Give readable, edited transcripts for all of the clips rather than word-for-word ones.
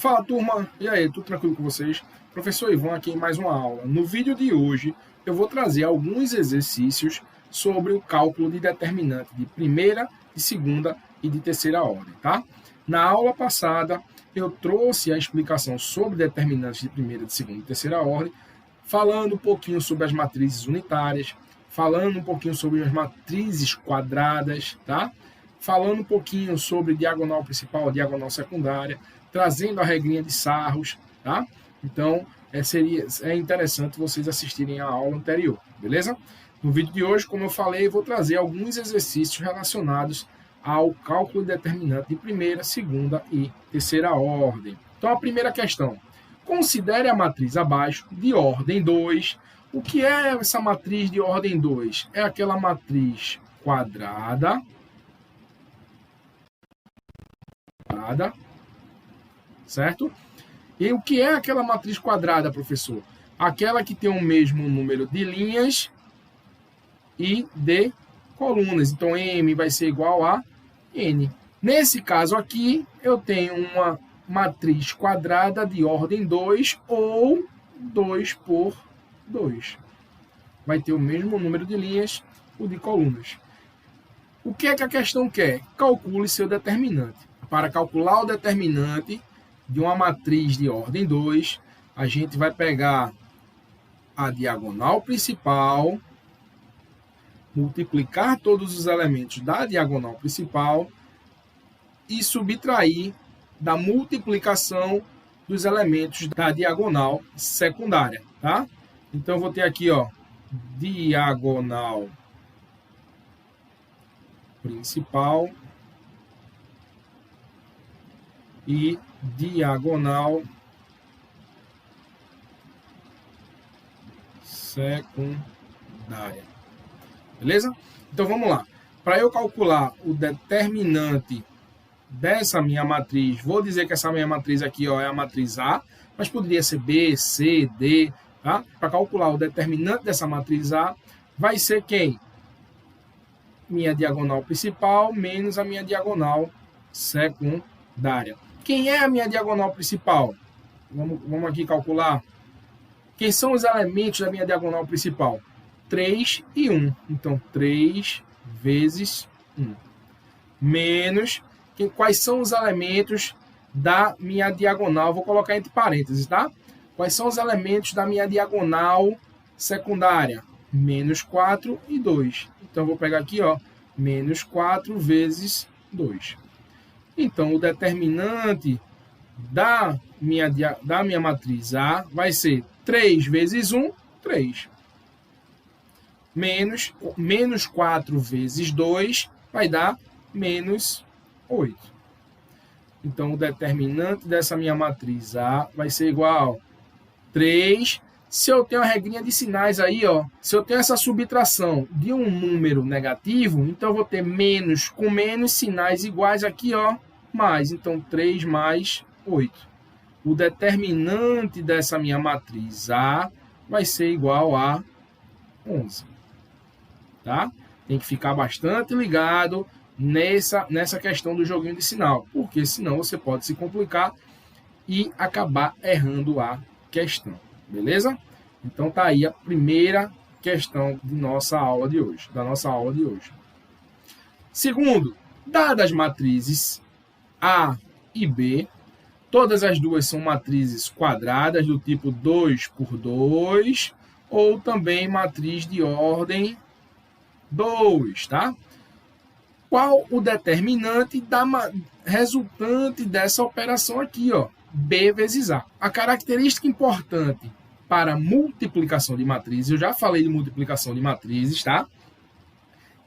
Fala, turma! E aí, tudo tranquilo com vocês? Professor Ivan aqui em mais uma aula. No vídeo de hoje, eu vou trazer alguns exercícios sobre o cálculo de determinante de primeira, de segunda e de terceira ordem, tá? Na aula passada, eu trouxe a explicação sobre determinantes de primeira, de segunda e terceira ordem, falando um pouquinho sobre as matrizes unitárias, falando um pouquinho sobre as matrizes quadradas, tá? Falando um pouquinho sobre diagonal principal, diagonal secundária, trazendo a regrinha de Sarros, tá? Então, é interessante vocês assistirem a aula anterior, beleza? No vídeo de hoje, como eu falei, eu vou trazer alguns exercícios relacionados ao cálculo determinante de primeira, segunda e terceira ordem. Então, a primeira questão. Considere a matriz abaixo de ordem 2. O que é essa matriz de ordem 2? É aquela matriz quadrada, certo? E o que é aquela matriz quadrada, professor? Aquela que tem o mesmo número de linhas e de colunas. Então, M vai ser igual a N. Nesse caso aqui, eu tenho uma matriz quadrada de ordem 2 ou 2 por 2. Vai ter o mesmo número de linhas ou de colunas. O que é que a questão quer? Calcule seu determinante. Para calcular o determinante de uma matriz de ordem 2, a gente vai pegar a diagonal principal, multiplicar todos os elementos da diagonal principal e subtrair da multiplicação dos elementos da diagonal secundária, tá? Então, eu vou ter aqui, ó, diagonal principal e diagonal secundária. Beleza? Então, vamos lá. Para eu calcular o determinante dessa minha matriz, vou dizer que essa minha matriz aqui, ó, é a matriz A, mas poderia ser B, C, D, tá? Para calcular o determinante dessa matriz A, vai ser quem? Minha diagonal principal menos a minha diagonal secundária. Quem é a minha diagonal principal? Vamos aqui calcular. Quem são os elementos da minha diagonal principal? 3 e 1. Então, 3 vezes 1. Menos, quais são os elementos da minha diagonal? Vou colocar entre parênteses, tá? Quais são os elementos da minha diagonal secundária? Menos 4 e 2. Então, vou pegar aqui, ó, menos 4 vezes 2. Então, o determinante da minha matriz A vai ser 3 vezes 1, 3. Menos 4 vezes 2 vai dar menos 8. Então, o determinante dessa minha matriz A vai ser igual a 3. Se eu tenho a regrinha de sinais aí, ó, se eu tenho essa subtração de um número negativo, então eu vou ter menos com menos, sinais iguais aqui, ó, mais. Então, 3 mais 8. O determinante dessa minha matriz A vai ser igual a 11. Tá? Tem que ficar bastante ligado nessa questão do joguinho de sinal, porque senão você pode se complicar e acabar errando a questão. Beleza? Então tá aí a primeira questão de nossa aula de hoje, Segundo, dadas as matrizes A e B, todas as duas são matrizes quadradas do tipo 2 por 2 ou também matriz de ordem 2, tá? Qual o determinante da resultante dessa operação aqui, ó? B vezes A. A característica importante para multiplicação de matrizes, eu já falei de multiplicação de matrizes, tá?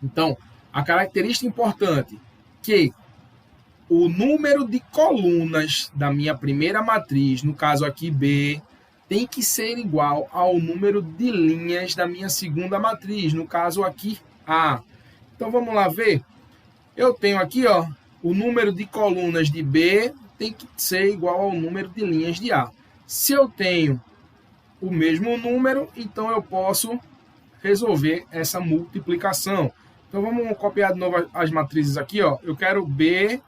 Então, a característica importante que o número de colunas da minha primeira matriz, no caso aqui B, tem que ser igual ao número de linhas da minha segunda matriz, no caso aqui A. Então, vamos lá ver. Eu tenho aqui, ó, o número de colunas de B tem que ser igual ao número de linhas de A. Se eu tenho o mesmo número, então eu posso resolver essa multiplicação. Então, vamos copiar de novo as matrizes aqui, ó. Eu quero B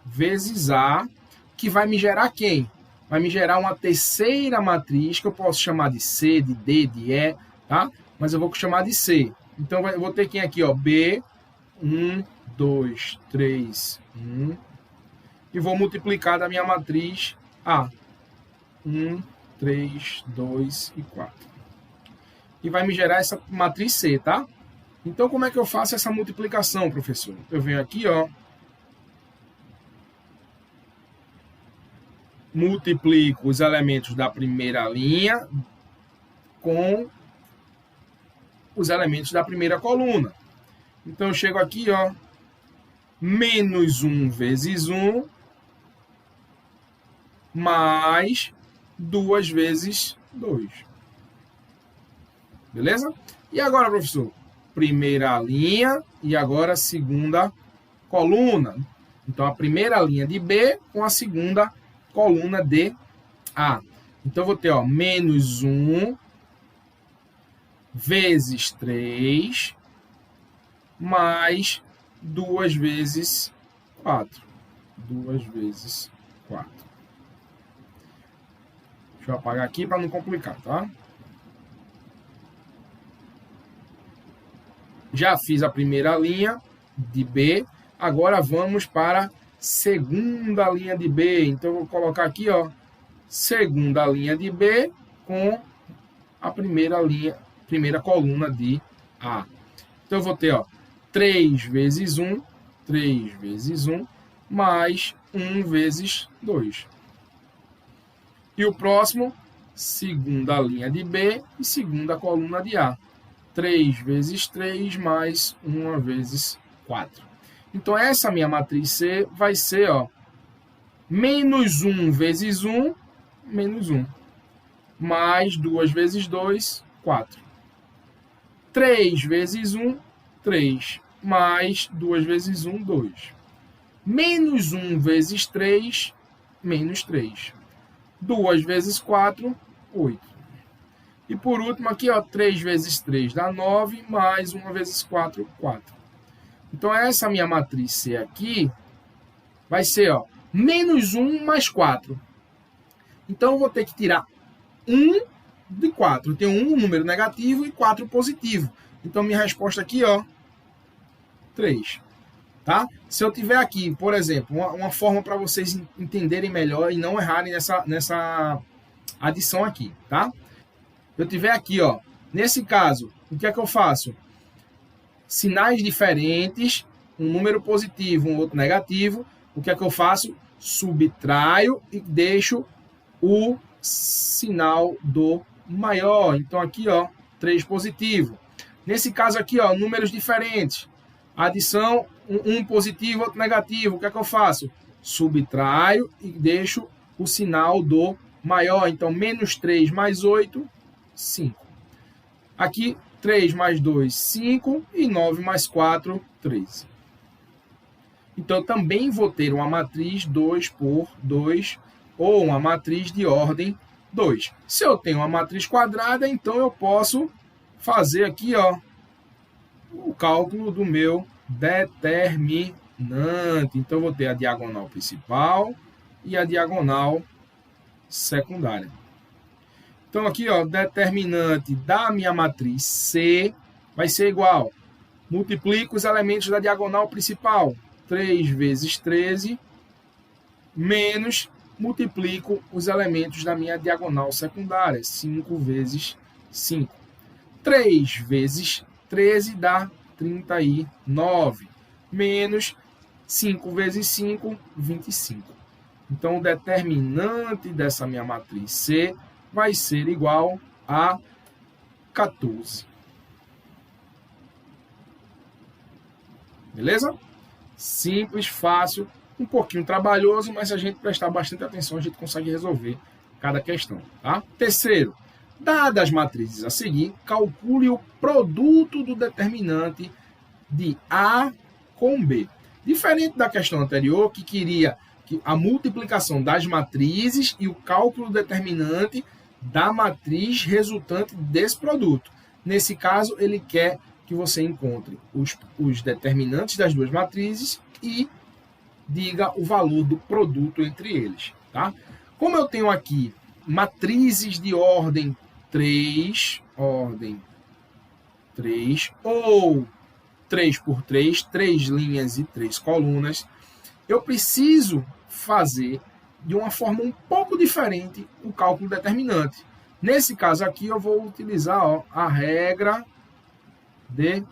vezes A, que vai me gerar quem? vai me gerar uma terceira matriz, que eu posso chamar de C, de D, de E, tá? Mas eu vou chamar de C. Então, eu vou ter quem aqui, ó, B, 1, 2, 3, 1. E vou multiplicar da minha matriz A. 1, 3, 2 e 4. E vai me gerar essa matriz C, tá? Então, como é que eu faço essa multiplicação, professor? Eu venho aqui, ó. Multiplico os elementos da primeira linha com os elementos da primeira coluna. Então, eu chego aqui, ó. Menos 1 vezes 1 mais 2 vezes 2. Beleza? E agora, professor? Primeira linha e agora segunda coluna. Então, a primeira linha de B com a segunda coluna de A. Então, eu vou ter, ó, menos 1 vezes 3 mais 2 vezes 4. 2 vezes 4. Deixa eu apagar aqui para não complicar, tá? Já fiz a primeira linha de B. Agora vamos para a segunda linha de B. Então, eu vou colocar aqui, ó, segunda linha de B com a primeira coluna de A. Então, eu vou ter, ó, 3 vezes 1, 3 vezes 1, mais 1 vezes 2. E o próximo, segunda linha de B e segunda coluna de A. 3 vezes 3 mais 1 vezes 4. Então, essa minha matriz C vai ser, ó, menos 1 vezes 1, menos 1. Mais 2 vezes 2, 4. 3 vezes 1, 3. Mais 2 vezes 1, 2. Menos 1 vezes 3, menos 3. 2 vezes 4, 8. E por último aqui, ó, 3 vezes 3 dá 9, mais 1 vezes 4, 4. Então, essa minha matriz C aqui vai ser, ó, menos 1 mais 4. Então, eu vou ter que tirar 1 de 4. Eu tenho 1 número negativo e 4 positivo. Então, minha resposta aqui, ó, 3. Tá? Se eu tiver aqui, por exemplo, uma forma para vocês entenderem melhor e não errarem nessa adição aqui, tá? Eu tiver aqui, ó, nesse caso, o que é que eu faço? Sinais diferentes, um número positivo, um outro negativo. O que é que eu faço? Subtraio e deixo o sinal do maior. Então, aqui, ó, 3 positivo. Nesse caso aqui, ó, números diferentes. Adição, um positivo, outro negativo. O que é que eu faço? Subtraio e deixo o sinal do maior. Então, menos 3 mais 8, 5. Aqui, 3 mais 2, 5. E 9 mais 4, 13. Então, também vou ter uma matriz 2 por 2 ou uma matriz de ordem 2. Se eu tenho uma matriz quadrada, então eu posso fazer aqui, ó, o cálculo do meu determinante. Então, eu vou ter a diagonal principal e a diagonal secundária. Então, aqui, ó, determinante da minha matriz C vai ser igual. Multiplico os elementos da diagonal principal. 3 vezes 13, menos multiplico os elementos da minha diagonal secundária. 5 vezes 5. 3 vezes 13 dá 39. Menos 5 vezes 5, 25. Então, o determinante dessa minha matriz C vai ser igual a 14. Beleza? Simples, fácil, um pouquinho trabalhoso, mas se a gente prestar bastante atenção, a gente consegue resolver cada questão. Tá? Terceiro, dadas as matrizes a seguir, calcule o produto do determinante de A com B. Diferente da questão anterior, que queria a multiplicação das matrizes e o cálculo determinante da matriz resultante desse produto. Nesse caso, ele quer que você encontre os determinantes das duas matrizes e diga o valor do produto entre eles. Tá? Como eu tenho aqui matrizes de ordem 3, ou 3 por 3, 3 linhas e 3 colunas, eu preciso fazer de uma forma um pouco diferente o cálculo determinante. Nesse caso aqui, eu vou utilizar a regra de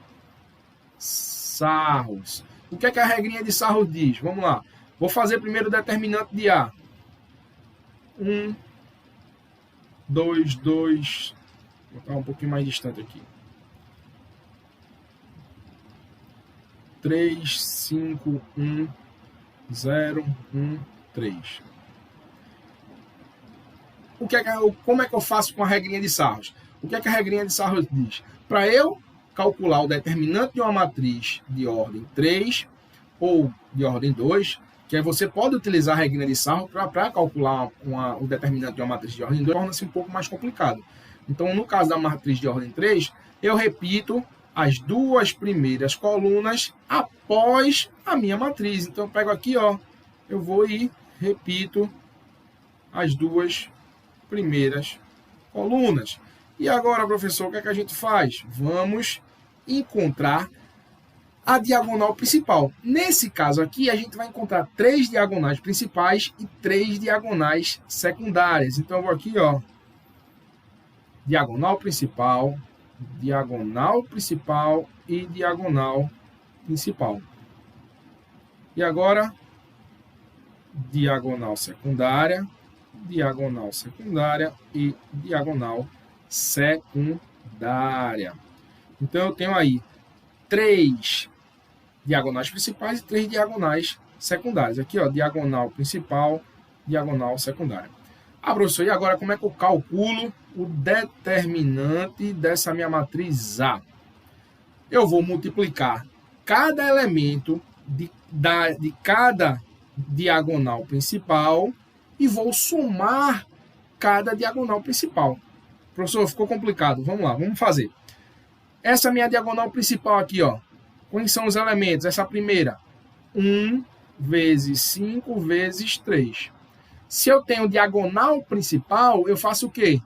Sarros. O que é que a regrinha de Sarros diz? Vamos lá. Vou fazer primeiro o determinante de A. 1, 2, 2. Vou botar um pouquinho mais distante aqui. 3, 5, 1, 0, 1, 3. Como é que eu faço com a regrinha de Sarros? O que é que a regrinha de Sarros diz? Para eu calcular o determinante de uma matriz de ordem 3 ou de ordem 2, que aí você pode utilizar a regrinha de Sarros para calcular o determinante de uma matriz de ordem 2, torna-se um pouco mais complicado. Então, no caso da matriz de ordem 3, eu repito as duas primeiras colunas após a minha matriz. Então, eu pego aqui, eu vou e repito as duas primeiras colunas. E agora, professor, o que é que a gente faz? Vamos encontrar a diagonal principal. Nesse caso aqui, a gente vai encontrar 3 diagonais principais e 3 diagonais secundárias. Então, eu vou aqui, diagonal principal e diagonal principal. E agora, diagonal secundária e diagonal secundária. Então, eu tenho aí 3 diagonais principais e 3 diagonais secundárias. Aqui, diagonal principal, diagonal secundária. Professor, e agora como é que eu calculo o determinante dessa minha matriz A? Eu vou multiplicar cada elemento de cada diagonal principal e vou somar cada diagonal principal. Professor, ficou complicado. Vamos lá, vamos fazer. Essa minha diagonal principal aqui, quais são os elementos? Essa primeira, 1 vezes 5 vezes 3. Se eu tenho diagonal principal, eu faço o quê?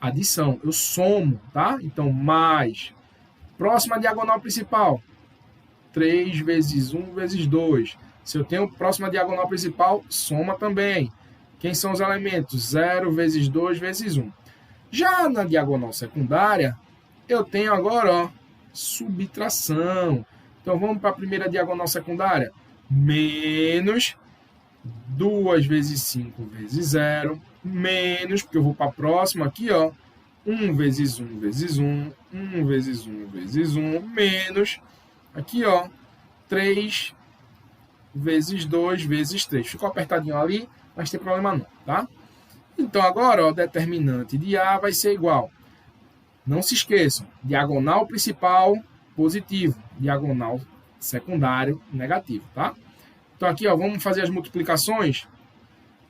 Adição, eu somo, tá? Então, mais. Próxima diagonal principal, 3 vezes 1 vezes 2. Se eu tenho próxima diagonal principal, soma também. Quem são os elementos? 0 vezes 2 vezes 1. Já na diagonal secundária, eu tenho agora, subtração. Então, vamos para a primeira diagonal secundária. Menos 2 vezes 5 vezes 0. Menos, porque eu vou para a próxima aqui, 1 vezes 1 vezes 1. 1 vezes 1 vezes 1. Menos, aqui, 3 vezes 2 vezes 3. Ficou apertadinho ali, mas não tem problema não, tá? Então, agora, o determinante de A vai ser igual. Não se esqueçam, diagonal principal, positivo. Diagonal secundário, negativo, tá? Então, aqui, vamos fazer as multiplicações.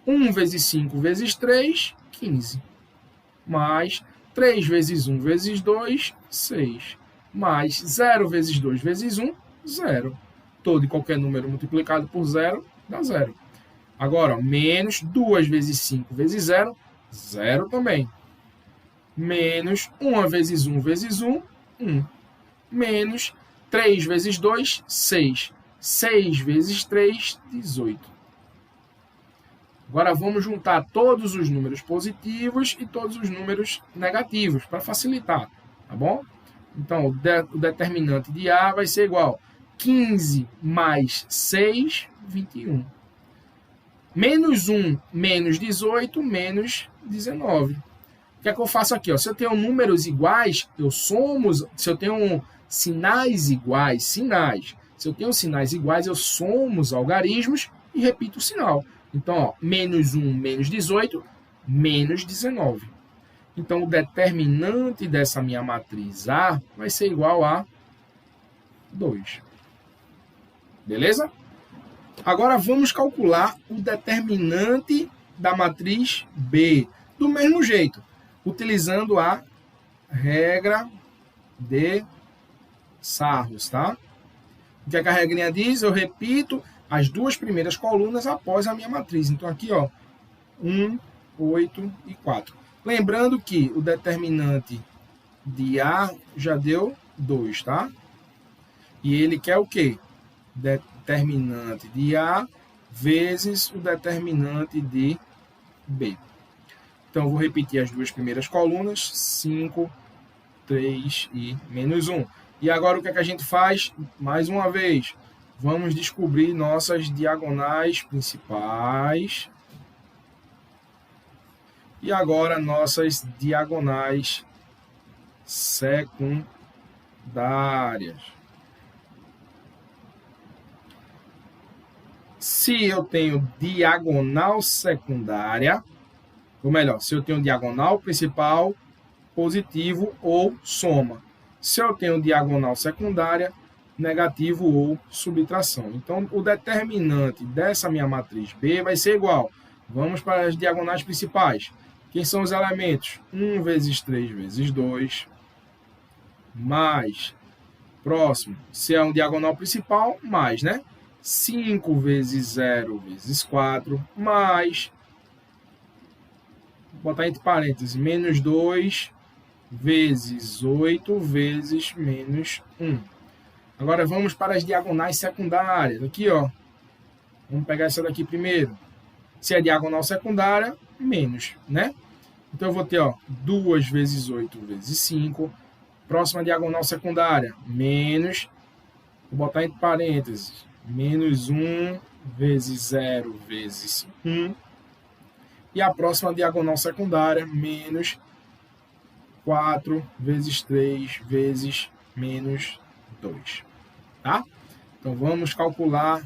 1 vezes 5 vezes 3, 15. Mais 3 vezes 1 vezes 2, 6. Mais 0 vezes 2 vezes 1, 0. Todo e qualquer número multiplicado por 0 dá 0. Agora, menos 2 vezes 5 vezes 0, 0 também. Menos 1 vezes 1 vezes 1, 1. Menos 3 vezes 2, 6. 6 vezes 3, 18. Agora, vamos juntar todos os números positivos e todos os números negativos, para facilitar, tá bom? Então, o determinante de A vai ser igual a 15 mais 6, 21. Menos 1, menos 18, menos 19. O que é que eu faço aqui? Se eu tenho números iguais, eu somo. Se eu tenho sinais iguais, Se eu tenho sinais iguais, eu somo os algarismos e repito o sinal. Então, menos 1, menos 18, menos 19. Então, o determinante dessa minha matriz A vai ser igual a 2. Beleza? Agora, vamos calcular o determinante da matriz B. Do mesmo jeito, utilizando a regra de Sarros, tá? O que a regrinha diz? Eu repito as duas primeiras colunas após a minha matriz. Então, aqui, 1, 8 e 4. Lembrando que o determinante de A já deu 2, tá? E ele quer o quê? Determinante de A vezes o determinante de B. Então, eu vou repetir as duas primeiras colunas, 5, 3 e menos 1. E agora o que é que a gente faz? Mais uma vez, vamos descobrir nossas diagonais principais. E agora nossas diagonais secundárias. Se eu tenho diagonal secundária, ou melhor, se eu tenho diagonal principal, positivo ou soma. Se eu tenho diagonal secundária, negativo ou subtração. Então, o determinante dessa minha matriz B vai ser igual. Vamos para as diagonais principais. Quem são os elementos? 1 vezes 3 vezes 2, mais, próximo, se é um diagonal principal, mais, né? 5 vezes 0 vezes 4, mais, vou botar entre parênteses, menos 2 vezes 8 vezes menos 1. Agora vamos para as diagonais secundárias. Aqui, ó. Vamos pegar essa daqui primeiro. Se é diagonal secundária, menos, né? Então eu vou ter, ó, 2 vezes 8 vezes 5. Próxima diagonal secundária, menos, vou botar entre parênteses, menos 1 vezes 0 vezes 1. E a próxima diagonal secundária, menos 4 vezes 3 vezes menos 2. Tá? Então, vamos calcular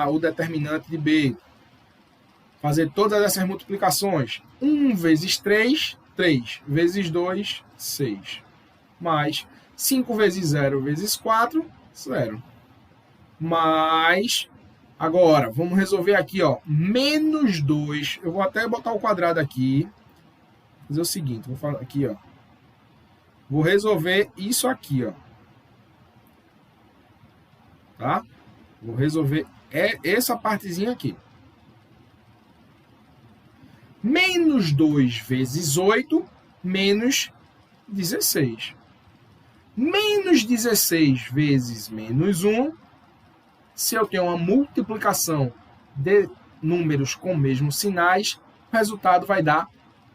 o determinante de B. Fazer todas essas multiplicações. 1 vezes 3, 3 vezes 2, 6. Mais 5 vezes 0 vezes 4, 0. Mais, agora, vamos resolver aqui, ó, menos 2. Eu vou até botar o quadrado aqui. Fazer o seguinte, vou falar aqui, ó. Vou resolver isso aqui, ó. Tá? Vou resolver essa partezinha aqui. Menos 2 vezes 8, menos 16. Menos 16 vezes menos 1, se eu tenho uma multiplicação de números com mesmos sinais, o resultado vai dar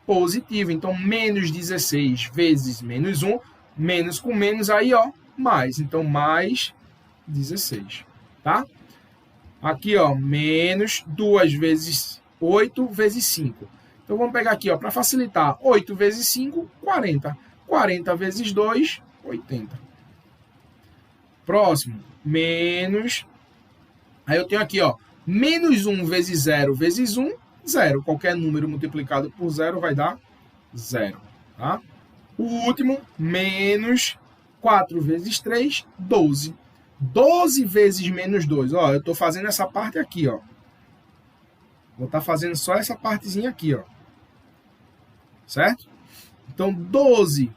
positivo. Então, menos 16 vezes menos 1, menos com menos, aí, ó, mais. Então, mais 16, tá? Aqui, ó, menos 2 vezes 8 vezes 5. Então, vamos pegar aqui, ó, para facilitar, 8 vezes 5, 40. 40 vezes 2, 80. Próximo, menos... Aí eu tenho aqui, ó, menos 1 vezes 0 vezes 1, 0. Qualquer número multiplicado por 0 vai dar 0, tá? O último, menos 4 vezes 3, 12. 12 vezes menos 2. Ó, eu estou fazendo essa parte aqui, ó. Vou estar fazendo só essa partezinha aqui, ó. Certo? Então, 12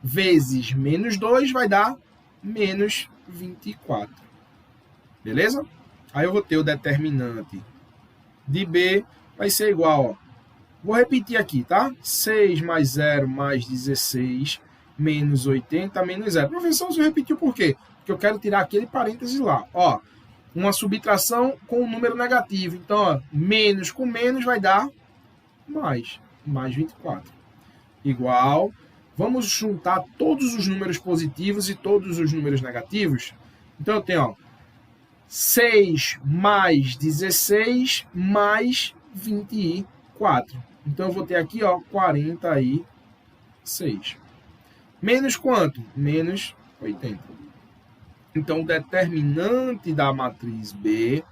vezes menos 2 vai dar menos 24. Beleza? Aí eu vou ter o determinante de B, vai ser igual, ó. Vou repetir aqui, tá? 6 mais 0 mais 16 menos 80 menos 0. Professor, você repetiu por quê? Porque eu quero tirar aquele parênteses lá. Ó, uma subtração com um número negativo. Então, ó, menos com menos vai dar mais 24. Igual, vamos juntar todos os números positivos e todos os números negativos. Então, eu tenho, ó, 6 mais 16 mais 24. Então, eu vou ter aqui, ó, 46. Menos quanto? Menos 80. Então, o determinante da matriz B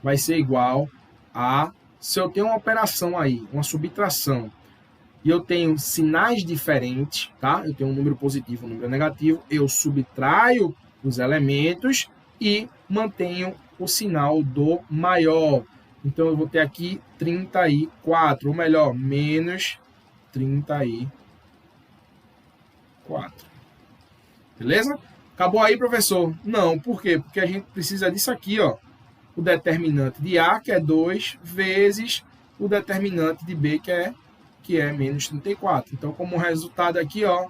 vai ser igual a... Se eu tenho uma operação aí, uma subtração, e eu tenho sinais diferentes, tá? Eu tenho um número positivo e um número negativo, eu subtraio os elementos e mantenho o sinal do maior. Então, eu vou ter aqui 34, ou melhor, menos 34. Beleza? Acabou aí, professor? Não, por quê? Porque a gente precisa disso aqui, ó. O determinante de A, que é 2, vezes o determinante de B, que é menos 34. Então, como resultado aqui, ó,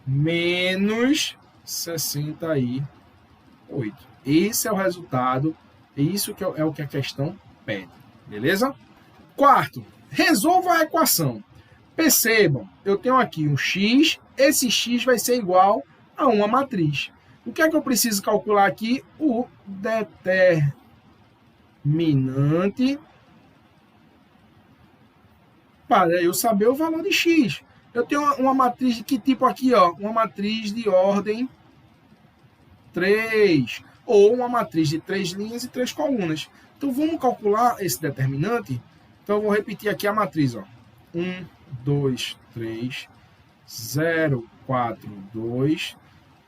menos 68. Esse é o resultado, isso que é o que a questão pede, beleza? Quarto, resolva a equação. Percebam, eu tenho aqui um x, esse x vai ser igual a uma matriz. O que é que eu preciso calcular aqui? O determinante para eu saber o valor de x. Eu tenho uma matriz de que tipo aqui, ó? Uma matriz de ordem 3, ou uma matriz de 3 linhas e 3 colunas. Então, vamos calcular esse determinante. Então, eu vou repetir aqui a matriz, ó. 1, 2, 3, 0, 4, 2,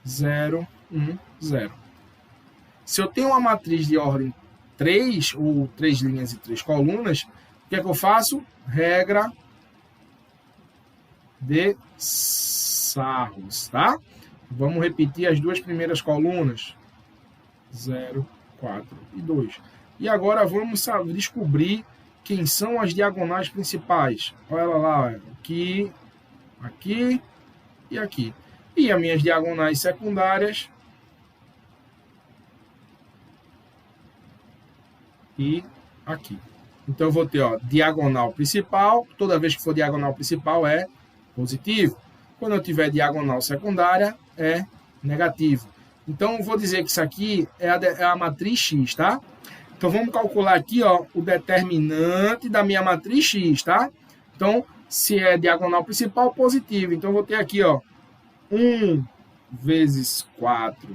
0, 1, 0. Se eu tenho uma matriz de ordem 3, ou 3 linhas e 3 colunas, o que é que eu faço? Regra de Sarros, tá? Vamos repetir as duas primeiras colunas. 0, 4 e 2. E agora vamos descobrir quem são as diagonais principais. Olha ela lá, aqui, aqui e aqui. E as minhas diagonais secundárias e aqui. Então, eu vou ter, ó, diagonal principal. Toda vez que for diagonal principal é positivo. Quando eu tiver diagonal secundária, é negativo. Então, eu vou dizer que isso aqui é a matriz X, tá? Então, vamos calcular aqui, ó, o determinante da minha matriz X, tá? Então, se é diagonal principal, positivo. Então, eu vou ter aqui, ó, 1 vezes 4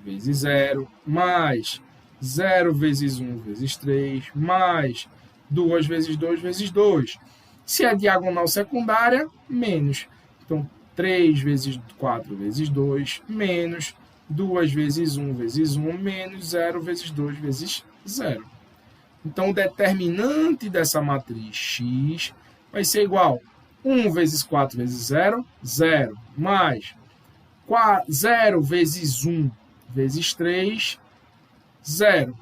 vezes 0, mais 0 vezes 1 vezes 3, mais 2 vezes 2 vezes 2. Se é diagonal secundária, menos. Então, 3 vezes 4 vezes 2, menos 2 vezes 1 vezes 1, menos 0 vezes 2 vezes 0. Então, o determinante dessa matriz X vai ser igual a 1 vezes 4 vezes 0, 0, mais 0 vezes 1 vezes 3, 0,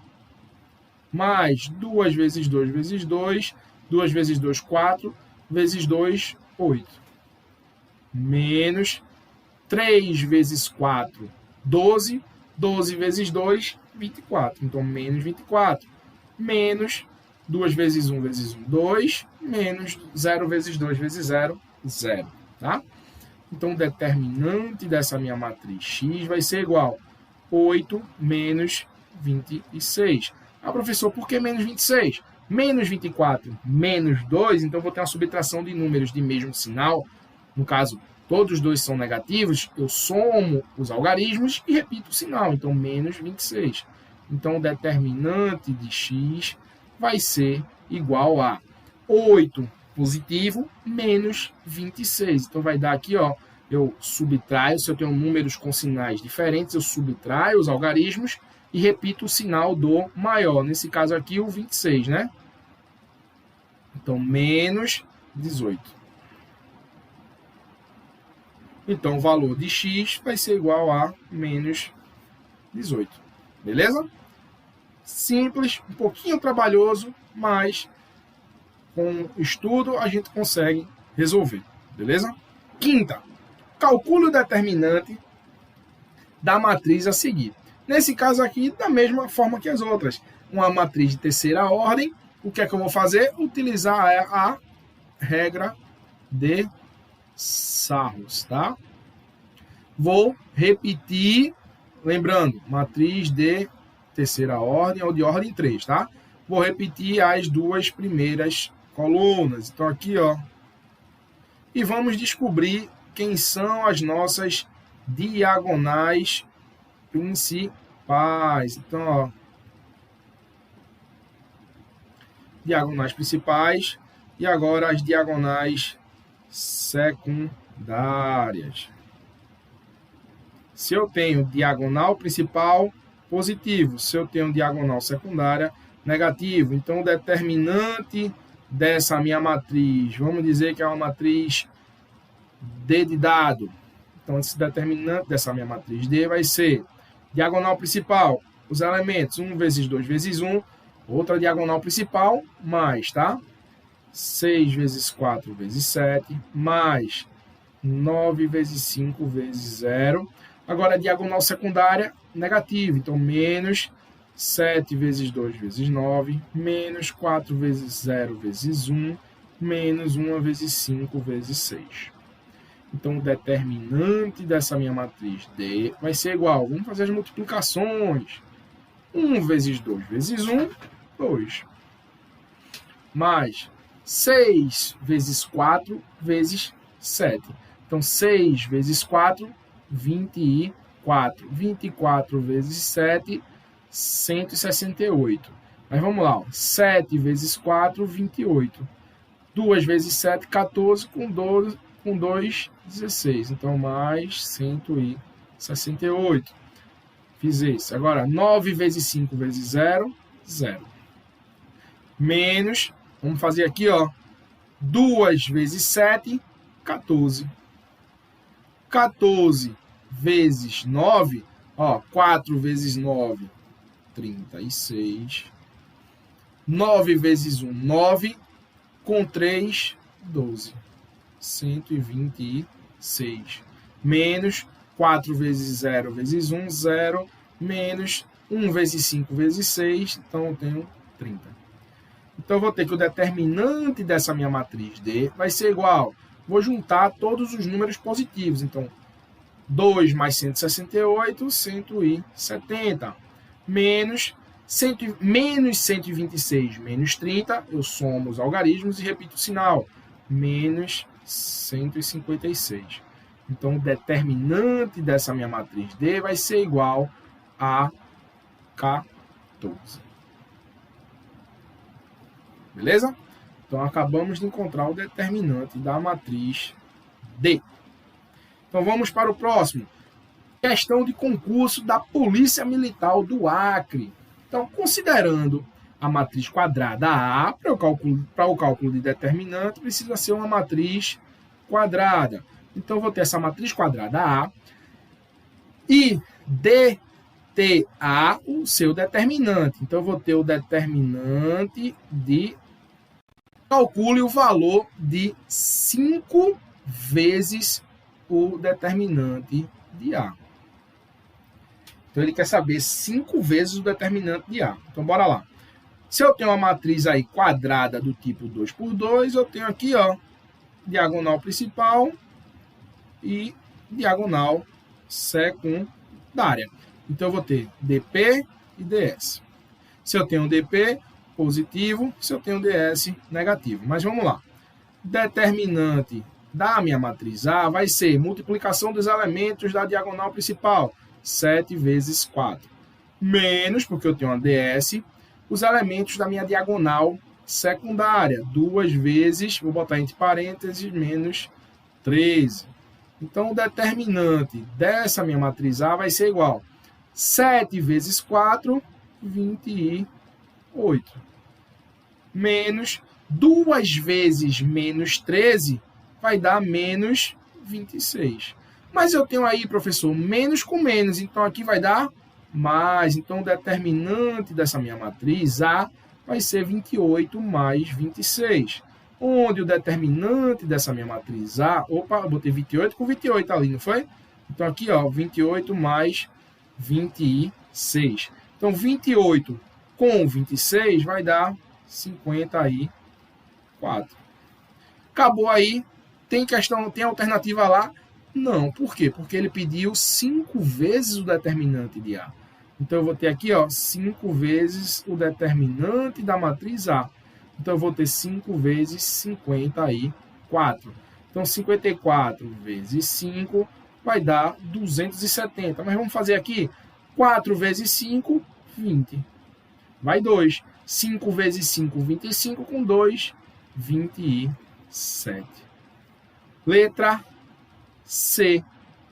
mais 2 vezes 2 vezes 2, 2 vezes 2, 4, vezes 2, 8. Menos 3 vezes 4, 12, 12 vezes 2, 24. Então, menos 24. Menos 2 vezes 1 vezes 1, 2, menos 0 vezes 2 vezes 0, 0. Tá? Então, o determinante dessa minha matriz X vai ser igual a 8 menos 26. Ah, professor, por que menos 26? Menos 24, menos 2, então vou ter uma subtração de números de mesmo sinal. No caso, todos os dois são negativos, eu somo os algarismos e repito o sinal. Então, menos 26. Então, o determinante de x vai ser igual a 8 positivo menos 26. Então, vai dar aqui, ó, eu subtraio, se eu tenho números com sinais diferentes, eu subtraio os algarismos e repito o sinal do maior. Nesse caso aqui, o 26, né? Então, menos 18. Então, o valor de x vai ser igual a menos 18. Beleza? Simples, um pouquinho trabalhoso, mas com estudo a gente consegue resolver. Beleza? Quinta, calcule o determinante da matriz a seguir. Nesse caso aqui, da mesma forma que as outras. Uma matriz de terceira ordem. O que é que eu vou fazer? Utilizar a regra de Sarros, tá? Vou repetir, lembrando, matriz de terceira ordem ou de ordem 3, tá? Vou repetir as duas primeiras colunas. Então, aqui, ó. E vamos descobrir quem são as nossas diagonais principais. Então, ó, diagonais principais e agora as diagonais secundárias. Se eu tenho diagonal principal, positivo. Se eu tenho diagonal secundária, negativo. Então, o determinante dessa minha matriz, vamos dizer que é uma matriz D de dado. Então, esse determinante dessa minha matriz D vai ser diagonal principal, os elementos 1 vezes 2 vezes 1, outra diagonal principal, mais, tá? 6 vezes 4 vezes 7, mais 9 vezes 5 vezes 0. Agora, a diagonal secundária, negativa. Então, menos 7 vezes 2 vezes 9, menos 4 vezes 0 vezes 1, menos 1 vezes 5 vezes 6. Então, o determinante dessa minha matriz D vai ser igual. Vamos fazer as multiplicações. 1 vezes 2 vezes 1, 2. Mais 6 vezes 4 vezes 7. Então, 6 vezes 4, 24. 24 vezes 7, 168. Mas vamos lá. 7 vezes 4, 28. 2 vezes 7, 14. Com 2, 16. Então, mais 168. Fiz isso. Agora, 9 vezes 5 vezes 0, 0. Menos, vamos fazer aqui, ó. 2 vezes 7, 14. 14 vezes 9, ó, 4 vezes 9, 36. 9 vezes 1, 9. Com 3, 12. 126. Menos 4 vezes 0 vezes 1, 0. Menos 1 vezes 5 vezes 6, então eu tenho 30. Então eu vou ter que o determinante dessa minha matriz D vai ser igual. Vou juntar todos os números positivos. Então, 2 mais 168, 170. Menos 126 menos 30, eu somo os algarismos e repito o sinal. Menos 156. Então, o determinante dessa minha matriz D vai ser igual a 14. Beleza? Então, acabamos de encontrar o determinante da matriz D. Então, vamos para o próximo. Questão de concurso da Polícia Militar do Acre. Então, considerando a matriz quadrada A, para o cálculo de determinante, precisa ser uma matriz quadrada. Então, eu vou ter essa matriz quadrada A e DTA, o seu determinante. Então, eu vou ter o determinante de... Calcule o valor de 5 vezes o determinante de A. Então, ele quer saber 5 vezes o determinante de A. Então, bora lá. Se eu tenho uma matriz aí quadrada do tipo 2 por 2, eu tenho aqui, ó, diagonal principal e diagonal secundária. Então, eu vou ter dP e ds. Se eu tenho dP, positivo. Se eu tenho ds, negativo. Mas vamos lá. Determinante da minha matriz A vai ser multiplicação dos elementos da diagonal principal. 7 vezes 4. Menos, porque eu tenho uma ds, os elementos da minha diagonal secundária. 2 vezes, vou botar entre parênteses, menos 13. Então, o determinante dessa minha matriz A vai ser igual. 7 vezes 4, 28. Menos 2 vezes menos 13 vai dar menos 26. Mas eu tenho aí, professor, menos com menos, então aqui vai dar mais. Então, o determinante dessa minha matriz A vai ser 28 mais 26. Onde o determinante dessa minha matriz A... Opa, eu botei 28 com 28 ali, não foi? Então, aqui, ó, 28 mais 26. Então, 28 com 26 vai dar 54. Acabou aí. Tem questão, tem alternativa lá? Não. Por quê? Porque ele pediu 5 vezes o determinante de A. Então, eu vou ter aqui, ó, 5 vezes o determinante da matriz A. Então, eu vou ter 5 vezes 54. Então, 54 vezes 5 vai dar 270. Mas vamos fazer aqui 4 vezes 5, 20. Vai 2. 5 vezes 5, 25. Com 2, 27. Letra C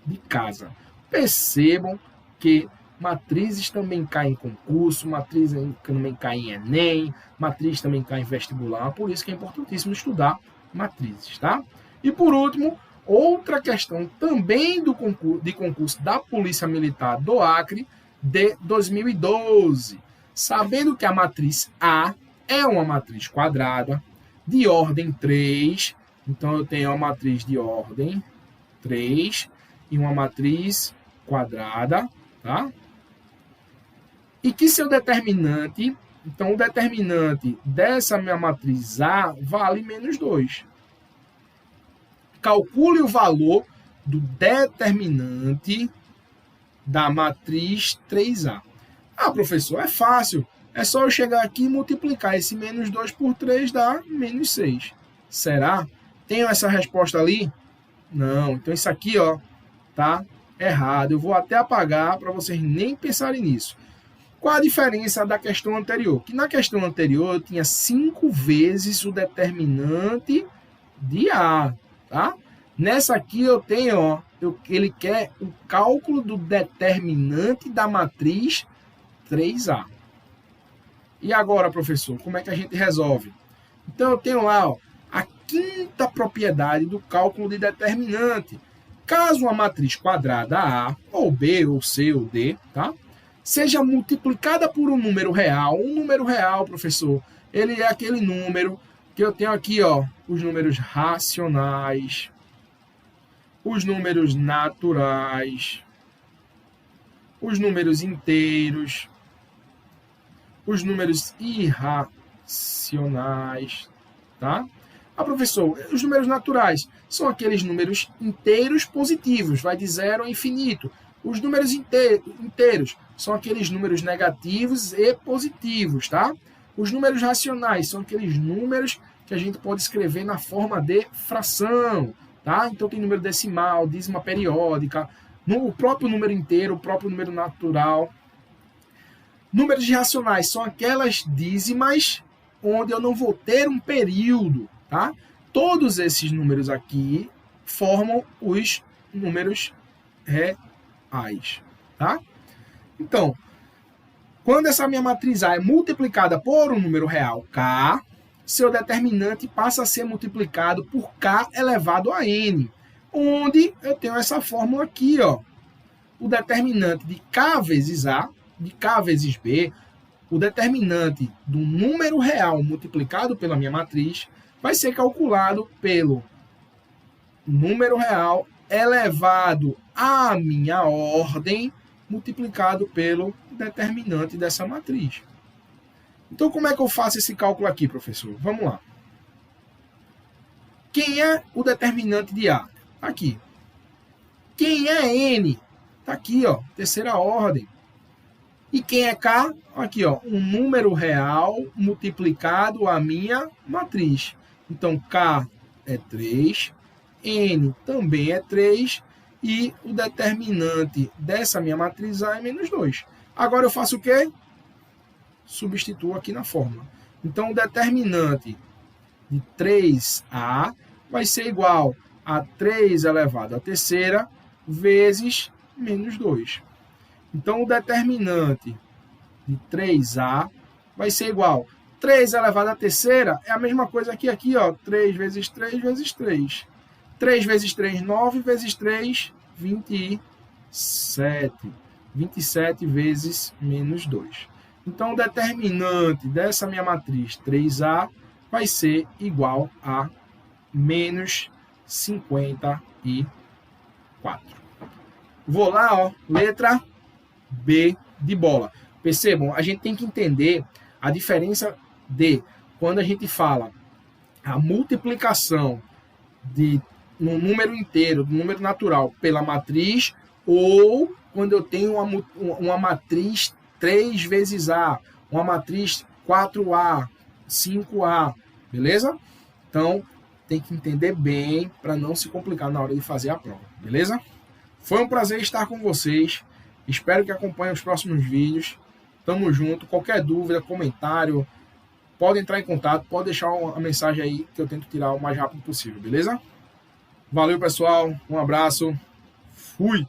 de casa. Percebam que matrizes também caem em concurso, matriz também cai em Enem, matriz também cai em vestibular, por isso que é importantíssimo estudar matrizes, tá? E por último, outra questão também de concurso da Polícia Militar do Acre de 2012. Sabendo que a matriz A é uma matriz quadrada, de ordem 3. Então, eu tenho uma matriz de ordem 3 e uma matriz quadrada, tá? E que seu determinante, então o determinante dessa minha matriz A vale menos 2. Calcule o valor do determinante da matriz 3A. Ah, professor, é fácil. É só eu chegar aqui e multiplicar esse menos 2 por 3 dá menos 6. Será? Tenho essa resposta ali? Não. Então isso aqui, ó, tá errado. Eu vou até apagar para vocês nem pensarem nisso. Qual a diferença da questão anterior? Que na questão anterior eu tinha 5 vezes o determinante de A, tá? Nessa aqui eu tenho, ó, ele quer o cálculo do determinante da matriz 3A. E agora, professor, como é que a gente resolve? Então eu tenho lá, ó, a quinta propriedade do cálculo de determinante. Caso uma matriz quadrada A, ou B, ou C, ou D, tá? Seja multiplicada por um número real. Um número real, professor, ele é aquele número que eu tenho aqui, ó, os números racionais, os números naturais, os números inteiros, os números irracionais, tá? Ah, professor, os números naturais são aqueles números inteiros positivos, vai de 0 a infinito. Os números inteiros são aqueles números negativos e positivos, tá? Os números racionais são aqueles números que a gente pode escrever na forma de fração, tá? Então tem número decimal, dízima periódica, o próprio número inteiro, o próprio número natural. Números irracionais são aquelas dízimas onde eu não vou ter um período, tá? Todos esses números aqui formam os números reais, tá? Então, quando essa minha matriz A é multiplicada por um número real K, seu determinante passa a ser multiplicado por K elevado a N, onde eu tenho essa fórmula aqui, ó. O determinante de K vezes A, de K vezes B, o determinante do número real multiplicado pela minha matriz vai ser calculado pelo número real elevado à minha ordem multiplicado pelo determinante dessa matriz. Então, como é que eu faço esse cálculo aqui, professor? Vamos lá. Quem é o determinante de A? Aqui. Quem é N? Está aqui, ó, terceira ordem. E quem é K? Aqui, ó, um número real multiplicado à minha matriz. Então, K é 3, N também é 3, e o determinante dessa minha matriz A é menos 2. Agora eu faço o quê? Substituo aqui na fórmula. Então, o determinante de 3A vai ser igual a 3 elevado à terceira vezes menos 2. Então, o determinante de 3A vai ser igual a 3 elevado à terceira, é a mesma coisa que aqui, ó, 3 vezes 3 vezes 3. 3 vezes 3, 9 vezes 3, 27. 27 vezes menos 2. Então, o determinante dessa minha matriz 3A vai ser igual a menos 54. Vou lá, ó, letra B de bola. Percebam, a gente tem que entender a diferença de quando a gente fala a multiplicação de um número inteiro, do número natural, pela matriz, ou quando eu tenho uma matriz 3 vezes A, uma matriz 4A, 5A, beleza? Então, tem que entender bem para não se complicar na hora de fazer a prova, beleza? Foi um prazer estar com vocês. Espero que acompanhem os próximos vídeos. Tamo junto. Qualquer dúvida, comentário, pode entrar em contato, pode deixar uma mensagem aí que eu tento tirar o mais rápido possível, beleza? Valeu, pessoal. Um abraço. Fui!